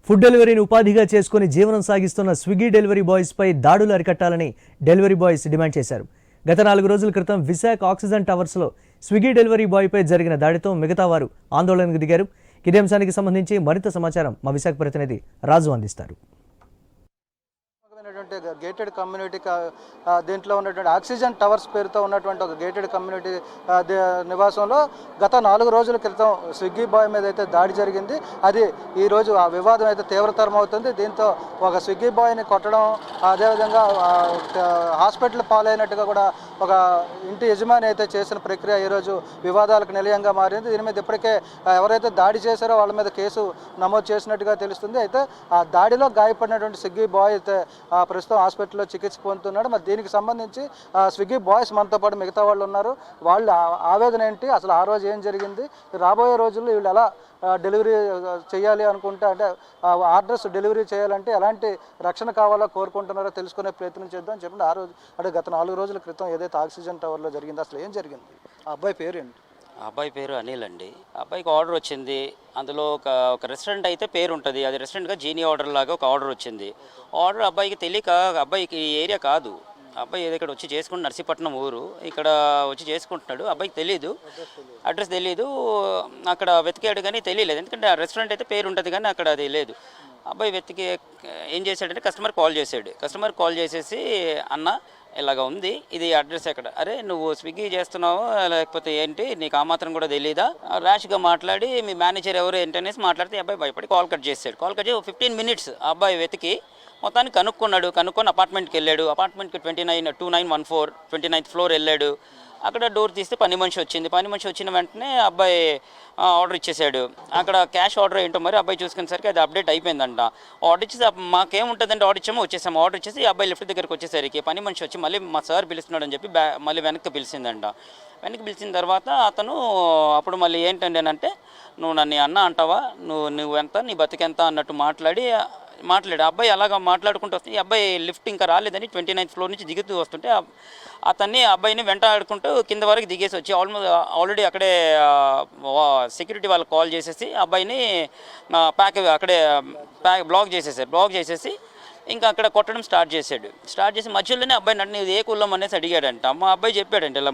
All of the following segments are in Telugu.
ఫుడ్ డెలివరీని ఉపాధిగా చేసుకుని జీవనం సాగిస్తున్న స్విగ్గీ డెలివరీ బాయ్స్పై దాడులు అరికట్టాలని డెలివరీ బాయ్స్ డిమాండ్ చేశారు. గత 4 రోజుల క్రితం విశాఖ ఆక్సిజన్ టవర్స్లో స్విగ్గీ డెలివరీ బాయ్పై జరిగిన దాడితో మిగతా వారు ఆందోళనకు దిగారు. ఇదే అంశానికి సంబంధించి మరింత సమాచారం మా విశాఖ ప్రతినిధి రాజు అందిస్తారు. గేటెడ్ కమ్యూనిటీ దీంట్లో ఉన్నటువంటి ఆక్సిజన్ టవర్స్ పేరుతో ఉన్నటువంటి ఒక గేటెడ్ కమ్యూనిటీ నివాసంలో గత 4 రోజుల క్రితం స్విగ్గీ బాయ్ మీద అయితే దాడి జరిగింది. అది ఈరోజు ఆ వివాదం అయితే తీవ్రతరం అవుతుంది. దీంతో ఒక స్విగ్గీ బాయ్ని కొట్టడం, అదేవిధంగా హాస్పిటల్ పాలైనట్టుగా కూడా ఒక ఇంటి యజమాని అయితే చేసిన ప్రక్రియ ఈరోజు వివాదాలకు నిలయంగా మారింది. దీని మీద ఇప్పటికే ఎవరైతే దాడి చేశారో వాళ్ళ మీద కేసు నమోదు చేసినట్టుగా తెలుస్తుంది. అయితే ఆ దాడిలో గాయపడినటువంటి స్విగ్గీ బాయ్ అయితే ప్రస్తుతం హాస్పిటల్లో చికిత్స పొందుతున్నాడు. మరి దీనికి సంబంధించి స్విగ్గీ బాయ్స్ మనతో పాటు మిగతా వాళ్ళు ఉన్నారు. వాళ్ళ ఆవేదన ఏంటి, అసలు ఆ రోజు ఏం జరిగింది, రాబోయే రోజుల్లో వీళ్ళు ఎలా డెలివరీ చేయాలి అనుకుంటే, అంటే ఆర్డర్స్ డెలివరీ చేయాలంటే ఎలాంటి రక్షణ కావాలో కోరుకుంటున్నారో తెలుసుకునే ప్రయత్నం చేద్దాం. చెప్పండి, ఆ రోజు అంటే గత 4 రోజుల క్రితం ఏదైతే ఆక్సిజన్ టవర్లో జరిగింది, అసలు ఏం జరిగింది? ఆ అబ్బాయి పేరు ఏంటి? అబ్బాయి పేరు అనిల్ అండి. అబ్బాయికి ఆర్డర్ వచ్చింది. అందులో ఒక రెస్టారెంట్ అయితే పేరు ఉంటుంది, అది రెస్టారెంట్గా జీనీ ఆర్డర్ లాగా ఒక ఆర్డర్ వచ్చింది. ఆర్డర్ అబ్బాయికి తెలియక, అబ్బాయికి ఈ ఏరియా కాదు, అబ్బాయి ఇక్కడ వచ్చి చేసుకుంటు నర్సీపట్నం ఊరు, ఇక్కడ వచ్చి చేసుకుంటున్నాడు. అబ్బాయికి తెలియదు, అడ్రస్ తెలియదు. అక్కడ వెతికాడు కానీ తెలియలేదు, ఎందుకంటే ఆ రెస్టారెంట్ అయితే పేరు ఉంటుంది కానీ అక్కడ అది లేదు. అబ్బాయి వెతికి ఏం చేశాడంటే కస్టమర్ కాల్ చేశాడు. కస్టమర్ కాల్ చేసేసి, అన్న ఇలాగ ఉంది, ఇది అడ్రస్ ఎక్కడ? అరే నువ్వు స్విగ్గీ చేస్తున్నావు లేకపోతే ఏంటి, నీకు ఆ మాత్రం కూడా తెలియదా? ర్యాష్గా మాట్లాడి మీ మేనేజర్ ఎవరు ఏంటనేసి మాట్లాడితే అబ్బాయి భయపడి కాల్ కట్ చేశాడు. కాల్ కట్ చేసి 15 మినిట్స్ అబ్బాయి వెతికి మొత్తాన్ని కనుక్కొని అపార్ట్మెంట్కి వెళ్ళాడు. అపార్ట్మెంట్కి 2914 29th ఫ్లోర్ వెళ్ళాడు. అక్కడ డోర్ తీస్తే పని మనిషి వచ్చింది. పని మనిషి వచ్చిన వెంటనే అబ్బాయి ఆర్డర్ ఇచ్చేసాడు. అక్కడ క్యాష్ ఆర్డర్ ఏంటో మరి అబ్బాయి చూసుకునేసరికి అది అప్డేట్ అయిపోయిందంట. ఆర్డర్ ఇచ్చేసి మాకేముంటుందంటే ఆర్డర్ ఇచ్చామో వచ్చేసాము. ఆర్డర్ ఇచ్చేసి అబ్బాయి లిఫ్ట్ దగ్గరికి వచ్చేసరికి పని మనిషి వచ్చి మళ్ళీ మా సార్ పిలుస్తున్నాడు అని చెప్పి మళ్ళీ వెనక్కి పిలిచిందంట. వెనక్కి పిలిచిన తర్వాత అతను అప్పుడు మళ్ళీ ఏంటండి అంటే, నువ్వు నన్ను అన్న అంటావా, నువ్వెంత, నీ బతికెంత అన్నట్టు మాట్లాడి అబ్బాయి అలాగా మాట్లాడుకుంటూ వస్తే, ఈ అబ్బాయి లిఫ్ట్ ఇంకా రాలేదని 29th ఫ్లోర్ నుంచి దిగుతూ వస్తుంటే అబ్బాయిని వెంటాడుకుంటూ కింద వరకు దిగేసి వచ్చి ఆల్రెడీ అక్కడే సెక్యూరిటీ వాళ్ళకి కాల్ చేసేసి అబ్బాయిని అక్కడే బ్లాక్ చేసేసి ఇంకా అక్కడ కొట్టడం స్టార్ట్ చేసి మధ్యలోనే అబ్బాయి నన్ను ఏ కులం అనేసి అడిగాడంట. మా అబ్బాయి చెప్పాడంట ఇలా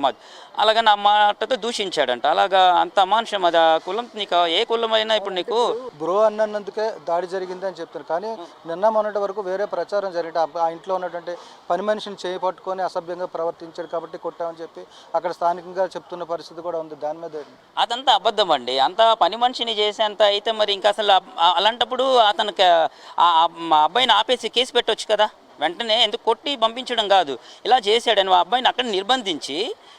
అలాగని ఆ మాటతో దూషించాడంట. అలాగా అంత అమానుషం అది. ఆ కులం నీకు ఏ కులం అయినా ఇప్పుడు నీకు బ్రో అన్నందుకే దాడి జరిగింది అని చెప్తారు. కానీ నిన్న మొన్నటి వరకు వేరే ప్రచారం జరిగింది, ఆ ఇంట్లో ఉన్నటువంటి పని మనిషిని చేయి పట్టుకొని అసభ్యంగా ప్రవర్తించాడు కాబట్టి కొట్టామని చెప్పి అక్కడ స్థానికంగా చెప్తున్న పరిస్థితి కూడా ఉంది. దాని మీద అదంతా అబద్ధం అండి. అంత పని మనిషిని చేసేంత అయితే మరి ఇంకా అసలు అలాంటప్పుడు అతనికి మా అబ్బాయిని ఆపేసి కేసు పెట్టవచ్చు కదా, వెంటనే ఎందుకు కొట్టి పంపించడం కాదు. ఇలా చేశాడని ఆ అబ్బాయిని అక్కడ నిర్బంధించి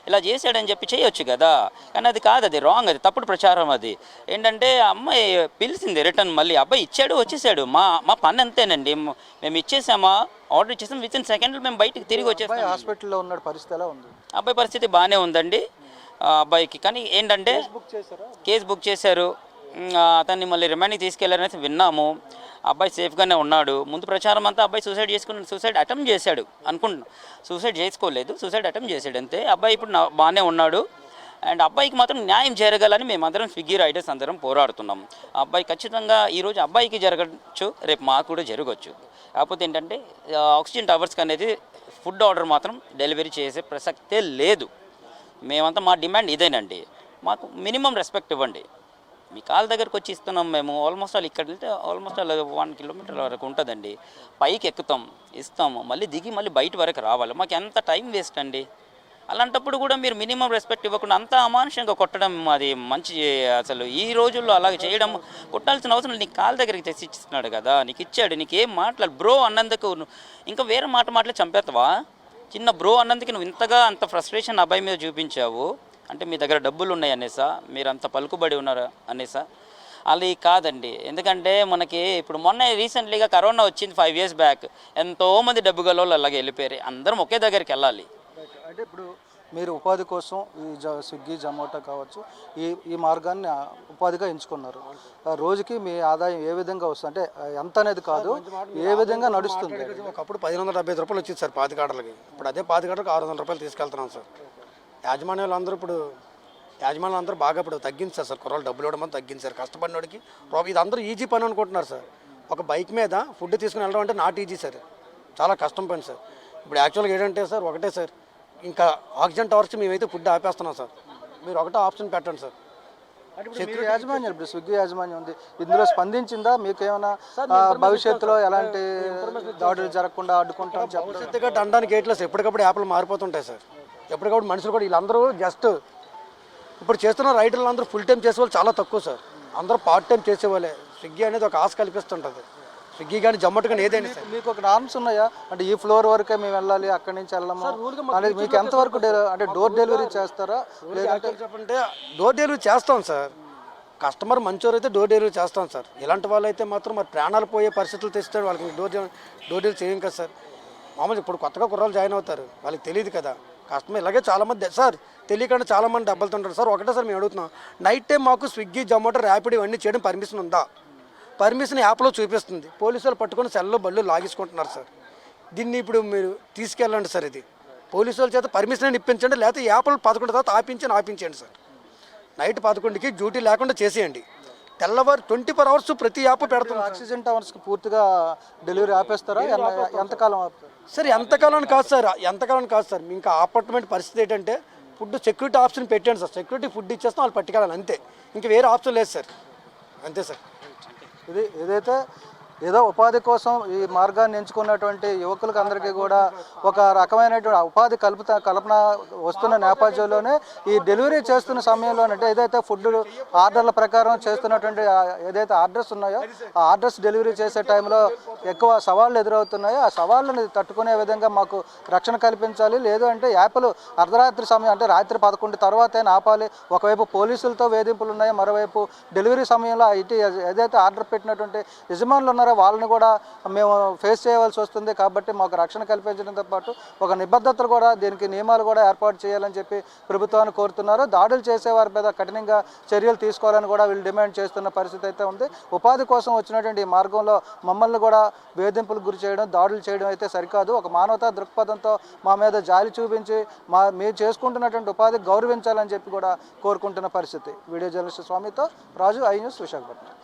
ఇలా చేశాడని చెప్పి చేయొచ్చు కదా. కానీ అది కాదు, అది రాంగ్, అది తప్పుడు ప్రచారం. అది ఏంటంటే అమ్మాయి పిలిచింది రిటర్న్, మళ్ళీ అబ్బాయి ఇచ్చాడు, వచ్చేసాడు. మా పని అంతేనండి, మేము ఇచ్చేసామా, ఆర్డర్ ఇచ్చేసాం, వితిన్ సెకండ్లో మేము బయటికి తిరిగి వచ్చేసాం. హాస్పిటల్లో ఉన్న పరిస్థితి ఎలా ఉంది? అబ్బాయి పరిస్థితి బాగానే ఉందండి అబ్బాయికి. కానీ ఏంటంటే కేసు బుక్ చేశారు, అతన్ని మళ్ళీ రిమాండ్కి తీసుకెళ్లారనేసి విన్నాము. అబ్బాయి సేఫ్గానే ఉన్నాడు. ముందు ప్రచారం అంతా అబ్బాయి సూసైడ్ అటెంప్ట్ చేశాడు అనుకుంటున్నాను. సూసైడ్ చేసుకోలేదు, సూసైడ్ అటెంప్ట్ చేశాడు అంతే. అబ్బాయి ఇప్పుడు బాగానే ఉన్నాడు. అండ్ అబ్బాయికి మాత్రం న్యాయం జరగాలని మేమందరం స్విగ్గీ రైడర్స్ అందరం పోరాడుతున్నాం. అబ్బాయి ఖచ్చితంగా ఈరోజు అబ్బాయికి జరగచ్చు, రేపు మాకు కూడా జరగచ్చు. కాకపోతే ఏంటంటే ఆక్సిజన్ టవర్స్కి అనేది ఫుడ్ ఆర్డర్ మాత్రం డెలివరీ చేసే ప్రసక్తే లేదు. మేమంతా మా డిమాండ్ ఇదేనండి, మాకు మినిమం రెస్పెక్ట్ ఇవ్వండి. మీ కాళ్ళ దగ్గరకు వచ్చి ఇస్తున్నాం మేము. ఆల్మోస్ట్ ఇక్కడ వెళ్తే ఆల్మోస్ట్ 1 కిలోమీటర్ వరకు ఉంటుందండి. పైకి ఎక్కుతాం, ఇస్తాము, మళ్ళీ దిగి మళ్ళీ బయట వరకు రావాలి. మాకు ఎంత టైం వేస్ట్ అండి. అలాంటప్పుడు కూడా మీరు మినిమం రెస్పెక్ట్ ఇవ్వకుండా అంత అమానుషంగా కొట్టడం అది మంచి. అసలు ఈ రోజుల్లో అలాగ చేయడం, కొట్టాల్సిన అవసరం నీకు కాళ్ళ దగ్గరికి తెచ్చి ఇస్తున్నాడు కదా, నీకు ఇచ్చాడు, నీకేం మాట్లాడు. బ్రో అన్నందుకు ఇంకా వేరే మాటలు చంపేస్తావా? చిన్న బ్రో అన్నందుకు నువ్వు ఇంతగా అంత ఫ్రస్ట్రేషన్ అబ్బాయి మీద చూపించావు అంటే మీ దగ్గర డబ్బులు ఉన్నాయి అనేసా, మీరు అంత పలుకుబడి ఉన్నారు అనేసా? అది కాదండి. ఎందుకంటే మనకి ఇప్పుడు మొన్న రీసెంట్లీగా కరోనా వచ్చింది 5 years బ్యాక్. ఎంతోమంది డబ్బు గల అలాగే వెళ్ళిపోయారు. అందరం ఒకే దగ్గరికి వెళ్ళాలి. అంటే ఇప్పుడు మీరు ఉపాధి కోసం ఈ స్విగ్గీ, జొమాటో కావచ్చు, ఈ మార్గాన్ని ఉపాధిగా ఎంచుకున్నారు. రోజుకి మీ ఆదాయం ఏ విధంగా వస్తుంది, అంటే ఎంత అనేది కాదు, ఏ విధంగా నడుస్తుంది? ఒకప్పుడు 1575 రూపాయలు వచ్చింది సార్ 10 గంటలకి. ఇప్పుడు అదే 10 గంటలకు 600 రూపాయలు తీసుకెళ్తున్నాం సార్. యాజమాన్యాలు అందరూ బాగా ఇప్పుడు తగ్గించారు సార్. కుర్రాళ్ళు డబ్బులు ఇవ్వడం తగ్గించారు. కష్టపడినోడికి ఇది అందరూ ఈజీ పని అనుకుంటున్నారు సార్. ఒక బైక్ మీద ఫుడ్ తీసుకుని వెళ్ళడం అంటే నాట్ ఈజీ సార్, చాలా కష్టం పని సార్. ఇప్పుడు యాక్చువల్గా ఏంటంటే సార్ ఒకటే సార్, ఇంకా ఆక్సిజన్ టవర్స్కి మేమైతే ఫుడ్ ఆపేస్తున్నాం సార్, మీరు ఒకటే ఆప్షన్ పెట్టండి సార్. మీ యాజమాన్యం ఇప్పుడు స్విగ్గీ యాజమాన్యం ఉంది, ఇందులో స్పందించిందా? మీకు ఏమైనా భవిష్యత్తులో ఎలాంటి దాడులు జరగకుండా అడ్డుకుంటాం చెప్పండి. భవిష్యత్తుగా అనడానికి ఏట్లేదు సార్, ఎప్పటికప్పుడు యాప్లు మారిపోతుంటాయి సార్, ఎప్పటికప్పుడు మనుషులు కూడా వీళ్ళందరూ జస్ట్ ఇప్పుడు చేస్తున్న రైడర్లు అందరూ ఫుల్ టైం చేసేవాళ్ళు చాలా తక్కువ సార్, అందరూ పార్ట్ టైం చేసేవాళ్ళే. స్విగ్గీ అనేది ఒక ఆశ కల్పిస్తుంటుంది, స్విగ్గీ కానీ జొమాటో కానీ ఏదైనా సార్. మీకు ఒక నార్మ్స్ ఉన్నాయా? అంటే ఈ ఫ్లోర్ వరకే మేము వెళ్ళాలి, అక్కడి నుంచి వెళ్ళాము అనేది మీకు ఎంతవరకు అంటే డోర్ డెలివరీ చేస్తారా? లేదంటే చెప్పంటే డోర్ డెలివరీ చేస్తాం సార్, కస్టమర్ మంచోరు అయితే డోర్ డెలివరీ చేస్తాం సార్. ఇలాంటి వాళ్ళు అయితే మాత్రం మరి ప్రాణాలు పోయే పరిస్థితులు తెస్తే వాళ్ళకి డోర్ డెలివరీ చేయం కదా సార్. మామూలు ఇప్పుడు కొత్తగా కుర్రాళ్ళు జాయిన్ అవుతారు, వాళ్ళకి తెలియదు కదా. కస్టమర్ ఇలాగే చాలామంది సార్ తెలియకుండా చాలామంది డబ్బులు తింటారు సార్. ఒకటే సార్ మేము అడుగుతున్నాం, నైట్ టైం మాకు స్విగ్గీ జొమాటో ర్యాపిడ్ ఇవన్నీ చేయడం పర్మిషన్ ఉందా? పర్మిషన్ యాప్లో చూపిస్తుంది, పోలీసు వాళ్ళు పట్టుకొని సెల్లో బళ్ళు లాగేసుకుంటున్నారు సార్. దీన్ని ఇప్పుడు మీరు తీసుకెళ్ళండి సార్, ఇది పోలీసు వాళ్ళ చేత పర్మిషన్ ఇప్పించండి, లేకపోతే యాప్లు 11 తర్వాత ఆపించండి సార్. నైట్ 11కి డ్యూటీ లేకుండా చేసేయండి, తెల్లవారు 24 అవర్స్ ప్రతి యాప్ పెడుతుంది. ఆక్సిజన్ టవర్స్కి పూర్తిగా డెలివరీ ఆపేస్తారా? ఎంతకాలం ఆపుతారు సార్? ఎంతకాలం కాదు సార్, ఇంకా అపార్ట్మెంట్ పరిస్థితి ఏంటంటే ఫుడ్ సెక్యూరిటీ ఆప్షన్ పెట్టండి సార్, సెక్యూరిటీ ఫుడ్ ఇచ్చేస్తాం, వాళ్ళు పట్టుకెళ్ళాలి అంతే, ఇంకా వేరే ఆప్షన్ లేదు సార్, అంతే సార్. ఇది ఏదైతే ఏదో ఉపాధి కోసం ఈ మార్గాన్ని ఎంచుకున్నటువంటి యువకులకు అందరికీ కూడా ఒక రకమైనటువంటి ఉపాధి కల్పన వస్తున్న నేపథ్యంలోనే ఈ డెలివరీ చేస్తున్న సమయంలోనంటే ఏదైతే ఫుడ్ ఆర్డర్ల ప్రకారం చేస్తున్నటువంటి ఏదైతే ఆర్డర్స్ ఉన్నాయో ఆ ఆర్డర్స్ డెలివరీ చేసే టైంలో ఎక్కువ సవాళ్ళు ఎదురవుతున్నాయో ఆ సవాళ్ళని తట్టుకునే విధంగా మాకు రక్షణ కల్పించాలి. లేదు అంటే యాప్లు అర్ధరాత్రి సమయం అంటే రాత్రి 11 తర్వాతే ఆపాలి. ఒకవైపు పోలీసులతో వేధింపులు ఉన్నాయి, మరోవైపు డెలివరీ సమయంలో ఇటు ఏదైతే ఆర్డర్ పెట్టినటువంటి యజమానులు ఉన్నారో వాళ్ళని కూడా మేము ఫేస్ చేయవలసి వస్తుంది. కాబట్టి మాకు రక్షణ కల్పించడంతో పాటు ఒక నిబద్ధతలు కూడా దీనికి నియమాలు కూడా ఏర్పాటు చేయాలని చెప్పి ప్రభుత్వాన్ని కోరుతున్నారు. దాడులు చేసేవారి మీద కఠినంగా చర్యలు తీసుకోవాలని కూడా వీళ్ళు డిమాండ్ చేస్తున్న పరిస్థితి అయితే ఉంది. ఉపాధి కోసం వచ్చినటువంటి ఈ మార్గంలో మమ్మల్ని కూడా వేధింపులకు గురి చేయడం, దాడులు చేయడం అయితే సరికాదు. ఒక మానవతా దృక్పథంతో మా మీద జాలి చూపించి మీరు చేసుకుంటున్నటువంటి ఉపాధి గౌరవించాలని చెప్పి కూడా కోరుకుంటున్న పరిస్థితి. వీడియో జర్నలిస్ట్ స్వామితో రాజు, ఐ న్యూస్, విశాఖపట్నం.